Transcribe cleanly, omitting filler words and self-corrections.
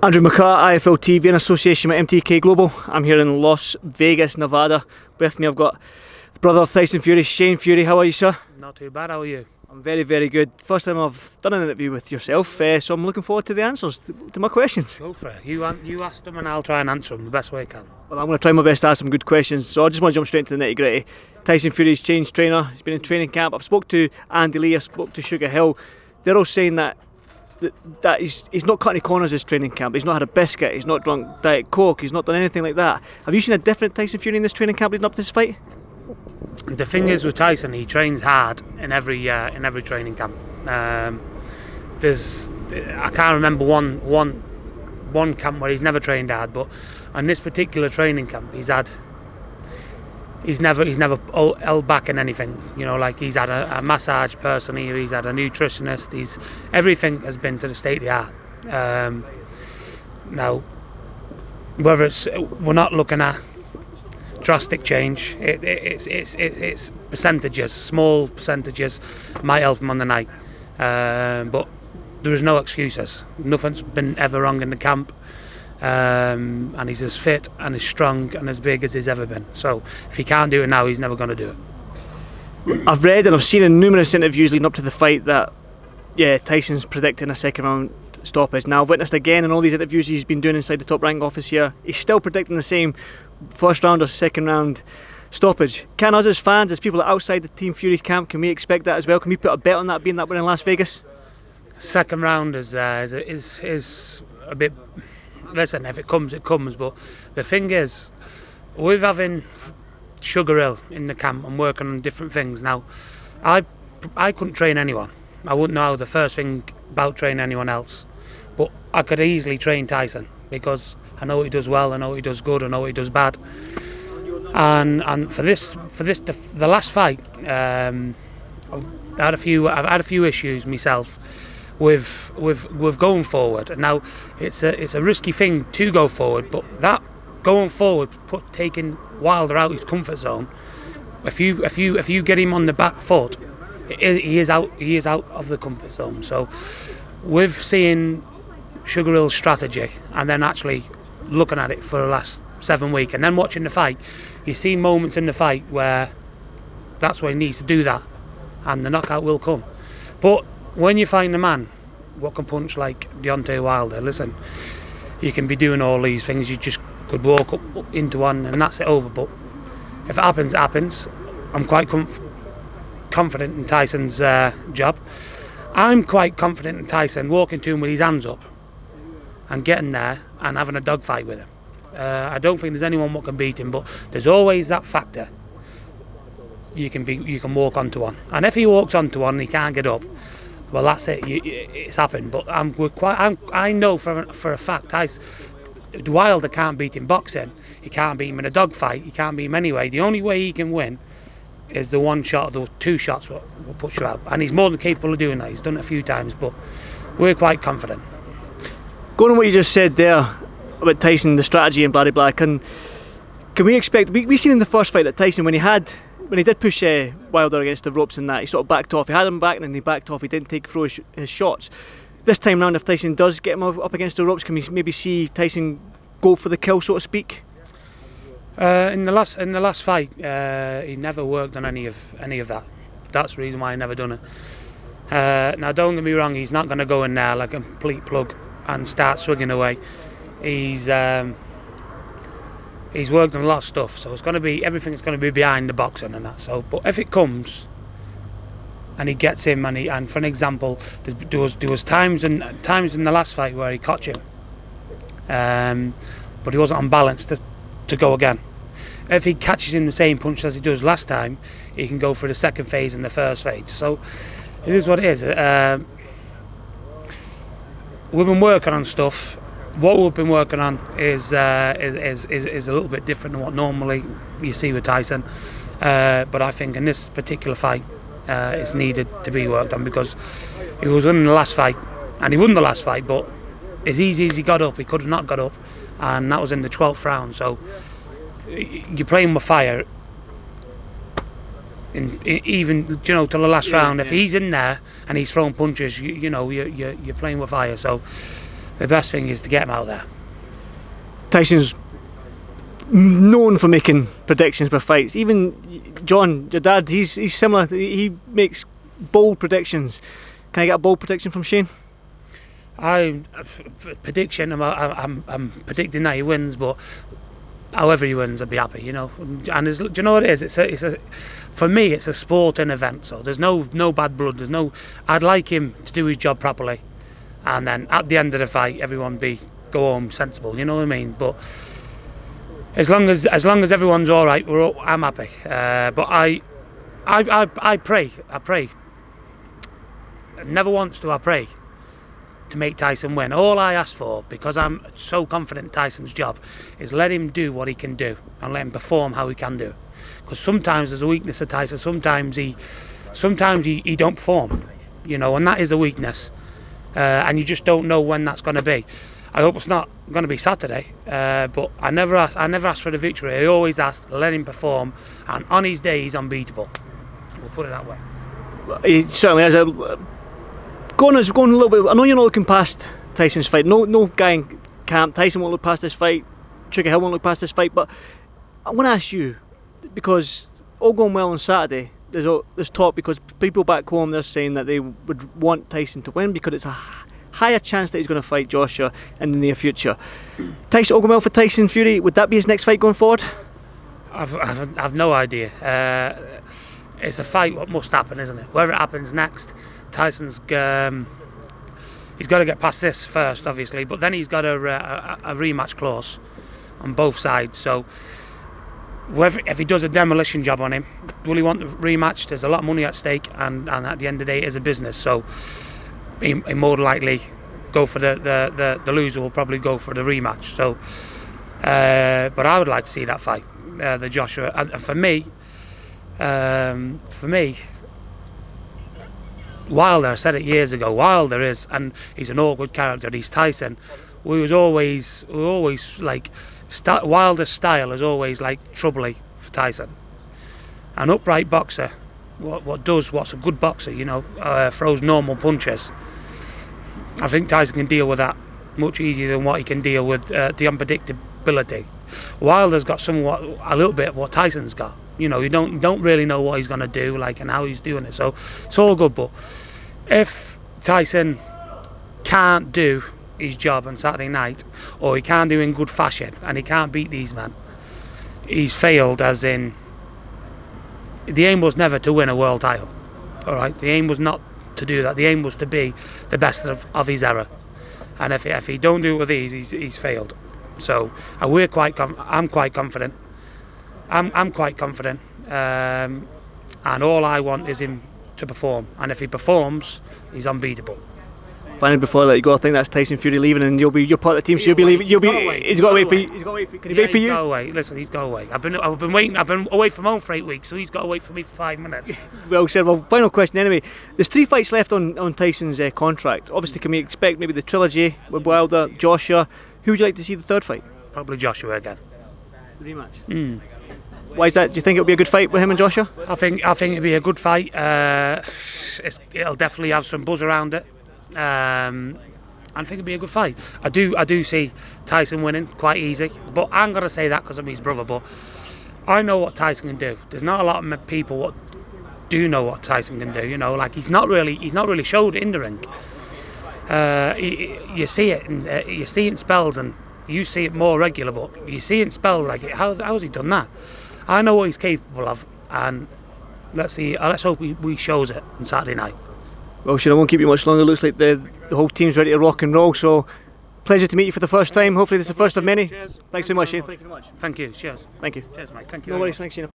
Andrew McCART, IFL TV in association with MTK Global. I'm here in Las Vegas, Nevada. With me I've got the brother of Tyson Fury, Shane Fury. How are you, sir? Not too bad, how are you? I'm very, very good. First time I've done an interview with yourself, so I'm looking forward to the answers to my questions. Go for it. You ask them and I'll try and answer them the best way I can. Well, I'm going to try my best to ask some good questions, so I just want to jump straight into the nitty gritty. Tyson Fury's changed trainer, he's been in training camp. I've spoke to Andy Lee, I spoke to Sugar Hill. They're all saying that he's not cut any corners this training camp. He's not had a biscuit, he's not drunk Diet Coke, he's not done anything like that. Have you seen a different Tyson Fury in this training camp leading up to this fight? The thing is with Tyson, he trains hard in every training camp. I can't remember one camp where he's never trained hard, but on this particular training camp, he's never held back in anything. You know, like he's had a massage person here, he's had a nutritionist. Everything has been to the state of the art. Now, whether we're not looking at drastic change, it's percentages, small percentages might help him on the night, but there is no excuses. Nothing's been ever wrong in the camp, and he's as fit and as strong and as big as he's ever been. So if he can't do it now, he's never going to do it. I've read and I've seen in numerous interviews leading up to the fight that Tyson's predicting a second round stoppage. Now I've witnessed again in all these interviews he's been doing inside the Top Rank office here, he's still predicting the same first round or second round stoppage. Can us as fans, as people outside the Team Fury camp, can we expect that as well? Can we put a bet on that being that win in Las Vegas? Second round is a bit. Listen, if it comes, it comes. But the thing is, with having Sugar Hill in the camp and working on different things. Now, I couldn't train anyone. I wouldn't know the first thing about training anyone else. But I could easily train Tyson because I know what he does well, I know what he does good, I know what he does bad. And for the last fight, I've had a few issues myself with going forward. And now it's a risky thing to go forward, but that going forward, taking Wilder out his comfort zone. If you get him on the back foot, he is out of the comfort zone. So with seeing Sugar Hill's strategy and then actually looking at it for the last 7 weeks and then watching the fight, you see moments in the fight where that's where he needs to do that and the knockout will come. But when you find a man what can punch like Deontay Wilder, listen, you can be doing all these things, you just could walk up into one and that's it over. But if it happens, it happens. I'm quite confident in Tyson's job. I'm quite confident in Tyson walking to him with his hands up and getting there and having a dogfight with him. I don't think there's anyone what can beat him, but there's always that factor. You can walk onto one, and if he walks onto one and he can't get up, well, that's it. It's happened. But I know for a fact Wilder can't beat him boxing. He can't beat him in a dogfight. He can't beat him anyway. The only way he can win is the one shot or the two shots will push you out, and he's more than capable of doing that. He's done it a few times, but we're quite confident. Going on what you just said there about Tyson, the strategy and blah blah, can we expect? We seen in the first fight that Tyson, when he did push Wilder against the ropes and that, he sort of backed off. He had him back and then he backed off. He didn't throw his shots. This time round, if Tyson does get him up against the ropes, can we maybe see Tyson go for the kill, so to speak? In the last fight, he never worked on any of that. That's the reason why he never done it. Now, don't get me wrong, he's not going to go in there like a complete plug and start swigging away. He's worked on a lot of stuff, so everything's going to be behind the boxing and that. So, but if it comes and he gets him, and for an example, there was times in the last fight where he caught him, but he wasn't on balance to go again. If he catches him the same punch as he does last time, he can go for the second phase and the first phase. So it is what it is. We've been working on stuff. What we've been working on is a little bit different than what normally you see with Tyson. But I think in this particular fight, it's needed to be worked on because he was winning the last fight, and he won the last fight. But as easy as he got up, he could have not got up, and that was in the 12th round. So you're playing with fire. Even till the last round, if he's in there and he's throwing punches, you're playing with fire. So the best thing is to get him out there. Tyson's known for making predictions for fights. Even John, your dad, he's similar. He makes bold predictions. Can I get a bold prediction from Shane? I'm predicting that he wins, but however he wins, I'd be happy, you know. And do you know what it is? For me, it's a sporting event, so there's no bad blood. I'd like him to do his job properly, and then at the end of the fight, everyone go home sensible. You know what I mean? But as long as everyone's all right, I'm happy. But I pray. Never once do I pray to make Tyson win. All I ask for, because I'm so confident in Tyson's job, is let him do what he can do and let him perform how he can do. Because sometimes there's a weakness of Tyson. Sometimes he don't perform, you know, and that is a weakness. And you just don't know when that's going to be. I hope it's not going to be Saturday, but I never ask for the victory. I always ask, let him perform, and on his day he's unbeatable. We'll put it that way. He certainly is. Going a little bit. I know you're not looking past Tyson's fight. No guy in camp. Tyson won't look past this fight. Trigger Hill won't look past this fight. But I want to ask you, because all going well on Saturday, there's talk, because people back home, they're saying that they would want Tyson to win because it's a higher chance that he's going to fight Joshua in the near future. Tyson, all going well for Tyson Fury. Would that be his next fight going forward? I've no idea. It's a fight what must happen, isn't it? Whether it happens next, Tyson's he's got to get past this first, obviously, but then he's got a rematch clause on both sides. So if he does a demolition job on him, will he want the rematch? There's a lot of money at stake, and at the end of the day, it is a business. So he more than likely go for the loser will probably go for the rematch. So, but I would like to see that fight, the Joshua. For me. Wilder, I said it years ago, Wilder is, and he's an awkward character, he's Tyson. We always like, Wilder's style is always like troubly for Tyson. An upright boxer, what's a good boxer, you know, throws normal punches. I think Tyson can deal with that much easier than what he can deal with the unpredictability. Wilder's got a little bit of what Tyson's got. You know, you don't really know what he's going to do, like, and how he's doing it. So it's all good. But if Tyson can't do his job on Saturday night, or he can't do it in good fashion, and he can't beat these men, he's failed. As in, the aim was never to win a world title. All right, the aim was not to do that. The aim was to be the best of his era. And if he don't do it with these, he's failed. So I'm quite confident. I'm quite confident, and all I want is him to perform. And if he performs, he's unbeatable. Finally, before I let you go, I think that's Tyson Fury leaving, and you're part of the team. So you'll be leaving. He's got to wait for you. Can he wait for you? He's got to wait. Listen, he's got to wait. I've been waiting. I've been away from home for 8 weeks, so he's got to wait for me for 5 minutes. Well said. Well, final question anyway. There's 3 fights left on Tyson's contract. Obviously, can we expect maybe the trilogy with Wilder, Joshua? Who would you like to see the third fight? Probably Joshua again. The rematch. Why is that? Do you think it'll be a good fight with him and Joshua? I think it'll be a good fight. It'll definitely have some buzz around it. I think it'll be a good fight. I do see Tyson winning quite easy, but I'm gonna say that because I'm his brother. But I know what Tyson can do. There's not a lot of people what do know what Tyson can do. You know, like he's not really showed it in the ring. You see it, and you see it in spells, and you see it more regular. But you see it in spells, like how's he done that? I know what he's capable of, and let's see. Let's hope we shows it on Saturday night. Well, sure, I won't keep you much longer. Looks like the whole team's ready to rock and roll. So, pleasure to meet you for the first time. Hopefully, this is the first of many. Cheers. Thanks very much, Shane. Thank you very much. Thank you. Cheers. Thank you. Cheers, mate. Thank you. No worries. Thanks, Shane.